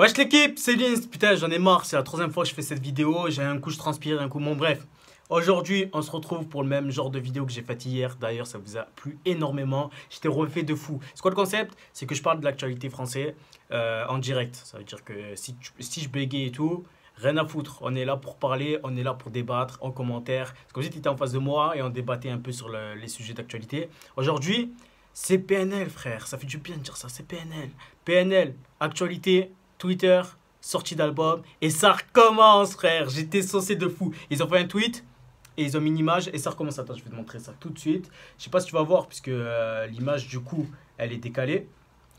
Wesh l'équipe, c'est Linz, putain j'en ai marre, c'est la troisième fois que je fais cette vidéo, j'ai un coup je transpire, un coup bon bref. Aujourd'hui on se retrouve pour le même genre de vidéo que j'ai faite hier, d'ailleurs ça vous a plu énormément, j'étais refait de fou. C'est quoi le concept? C'est que je parle de l'actualité française en direct, ça veut dire que si je bégaye et tout, rien à foutre, on est là pour parler, on est là pour débattre en commentaire. C'est comme si tu étais en face de moi et on débattait un peu sur les sujets d'actualité. Aujourd'hui c'est PNL frère, ça fait du bien de dire ça, c'est PNL. PNL, actualité. Twitter, sortie d'album, et ça recommence, frère. J'étais saucé de fou. Ils ont fait un tweet et ils ont mis une image et ça recommence. Attends, je vais te montrer ça tout de suite. Je sais pas si tu vas voir, puisque l'image, du coup, elle est décalée.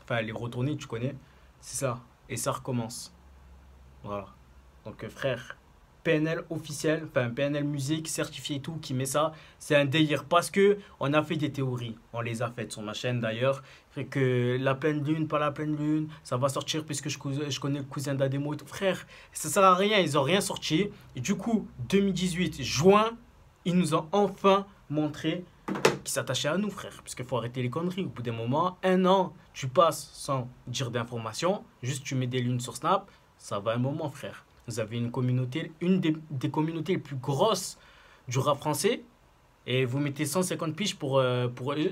Enfin, elle est retournée, tu connais. C'est ça. Et ça recommence. Voilà. Donc, frère, PNL officiel, enfin PNL musique, certifié et tout, qui met ça, c'est un délire. Parce que on a fait des théories, on les a faites sur ma chaîne d'ailleurs, fait que la pleine lune, pas la pleine lune, ça va sortir puisque je connais le cousin d'Ademo et tout. Frère, ça sert à rien, ils ont rien sorti. Et du coup, 2018, juin, ils nous ont enfin montré qu'ils s'attachaient à nous, frère. Parce qu'il faut arrêter les conneries. Au bout d'un moment, un an, tu passes sans dire d'informations, juste tu mets des lunes sur Snap, ça va un moment, frère. Vous avez une communauté, une des communautés les plus grosses du rap français. Et vous mettez 150 piges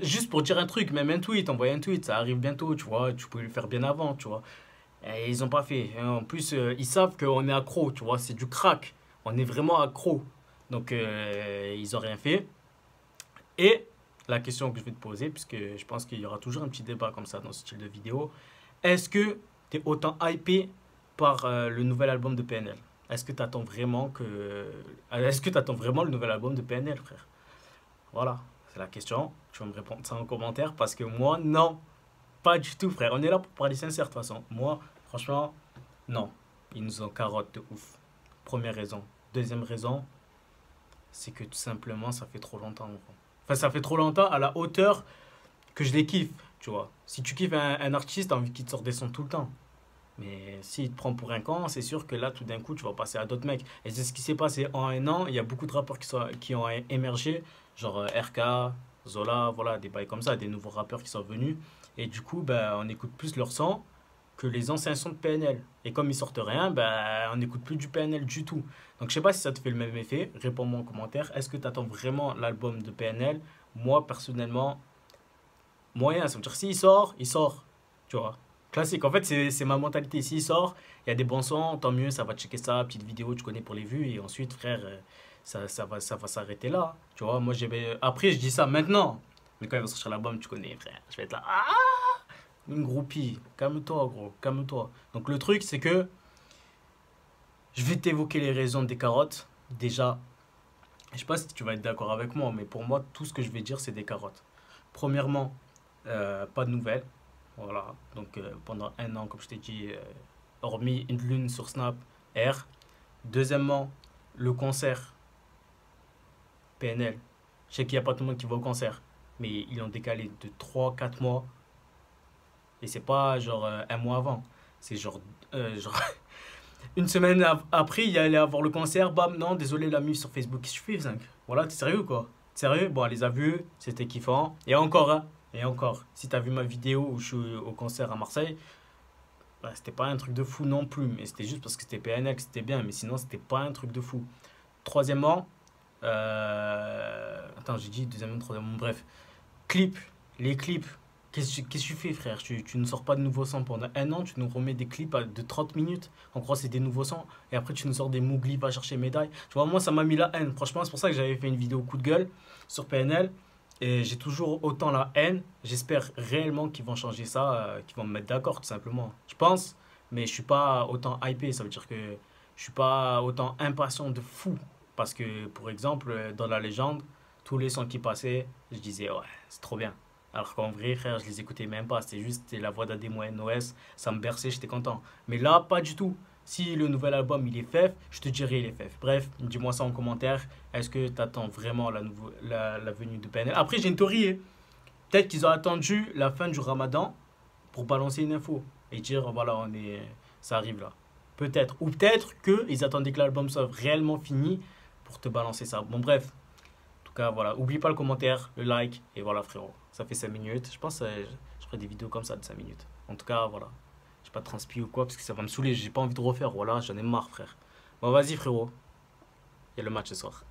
juste pour dire un truc, même un tweet, envoyer un tweet, ça arrive bientôt, tu vois. Tu pouvais le faire bien avant, tu vois. Et ils n'ont pas fait. Et en plus, ils savent qu'on est accro, tu vois. C'est du crack. On est vraiment accro. Donc, ils n'ont rien fait. Et la question que je vais te poser, puisque je pense qu'il y aura toujours un petit débat comme ça dans ce style de vidéo. Est-ce que tu es autant hypé par le nouvel album de PNL? Est-ce que tu attends vraiment le nouvel album de PNL, frère? Voilà, c'est la question. Tu vas me répondre ça en commentaire parce que moi, non, pas du tout, frère. On est là pour parler sincère, de toute façon. Moi, franchement, non. Ils nous ont carotte de ouf. Première raison. Deuxième raison, c'est que tout simplement, ça fait trop longtemps. Enfin, ça fait trop longtemps à la hauteur que je les kiffe, tu vois. Si tu kiffes un artiste, t'as envie qu'il te sorte des sons tout le temps. Mais s'il te prend pour un con, c'est sûr que là, tout d'un coup, tu vas passer à d'autres mecs. Et c'est ce qui s'est passé en un an. Il y a beaucoup de rappeurs qui ont émergé, genre RK, Zola, voilà, des bails comme ça, des nouveaux rappeurs qui sont venus. Et du coup, ben, on écoute plus leur son que les anciens sons de PNL. Et comme ils sortent rien, ben, on n'écoute plus du PNL du tout. Donc je sais pas si ça te fait le même effet. Réponds-moi en commentaire. Est-ce que tu attends vraiment l'album de PNL? Moi, personnellement, moyen. Ça veut dire s'il sort, il sort. Tu vois. Classique. En fait, c'est ma mentalité. S'il sort, il y a des bons sons, tant mieux, ça va checker ça, petite vidéo, tu connais pour les vues. Et ensuite, frère, ça va s'arrêter là. Tu vois, moi, après, je dis ça maintenant. Mais quand il va sortir l'album, tu connais, frère. Je vais être là. Ah, une groupie. Calme-toi, gros. Calme-toi. Donc, le truc, c'est que je vais t'évoquer les raisons des carottes. Déjà, je sais pas si tu vas être d'accord avec moi, mais pour moi, tout ce que je vais dire, c'est des carottes. Premièrement, pas de nouvelles. Voilà, donc pendant un an, comme je t'ai dit, hormis une lune sur Snap, R. Deuxièmement, le concert PNL. Je sais qu'il n'y a pas tout le monde qui va au concert, mais ils l'ont décalé de 3 4 mois. Et c'est pas genre un mois avant. C'est genre une semaine après, il allait avoir le concert. Bam, non, désolé, la mise sur Facebook. Qu'est-ce que tu fais, Zinc? Voilà, t'es sérieux quoi? T'es sérieux? Bon, elle les a vus, c'était kiffant. Et encore, hein. Et encore, si t'as vu ma vidéo où je suis au concert à Marseille, bah, c'était pas un truc de fou non plus, mais c'était juste parce que c'était PNL que c'était bien, mais sinon c'était pas un truc de fou. Troisièmement, attends, j'ai dit deuxièmement, troisièmement, bref, clips, les clips, qu'est-ce que tu fais, frère? Tu ne sors pas de nouveaux sons pendant un an, tu nous remets des clips de 30 minutes, on croit que c'est des nouveaux sons, et après tu nous sors des Mougli, va chercher médaille. Tu vois, moi ça m'a mis la haine, franchement, c'est pour ça que j'avais fait une vidéo coup de gueule sur PNL. Et j'ai toujours autant la haine. J'espère réellement qu'ils vont changer ça, qu'ils vont me mettre d'accord, tout simplement. Je pense, mais je suis pas autant hypé. Ça veut dire que je suis pas autant impatient de fou. Parce que, pour exemple, dans la légende, tous les sons qui passaient, je disais, ouais, c'est trop bien. Alors qu'en vrai, frère, je les écoutais même pas. C'était la voix d'Ademo NOS. Ça me berçait, j'étais content. Mais là, pas du tout. Si le nouvel album il est fef, je te dirai il est fef. Bref, dis-moi ça en commentaire. Est-ce que tu attends vraiment la venue de PNL? Après, j'ai une théorie, hein. Peut-être qu'ils ont attendu la fin du Ramadan pour balancer une info et dire voilà, ça arrive là. Peut-être. Ou peut-être qu'ils attendaient que l'album soit réellement fini pour te balancer ça. Bon, bref. En tout cas, voilà. Oublie pas le commentaire, le like. Et voilà, frérot. Ça fait 5 minutes. Je pense que je ferai des vidéos comme ça de 5 minutes. En tout cas, voilà. J'ai pas transpi ou quoi, parce que ça va me saouler. J'ai pas envie de refaire. Voilà, j'en ai marre, frère. Bon, vas-y, frérot. Il y a le match ce soir.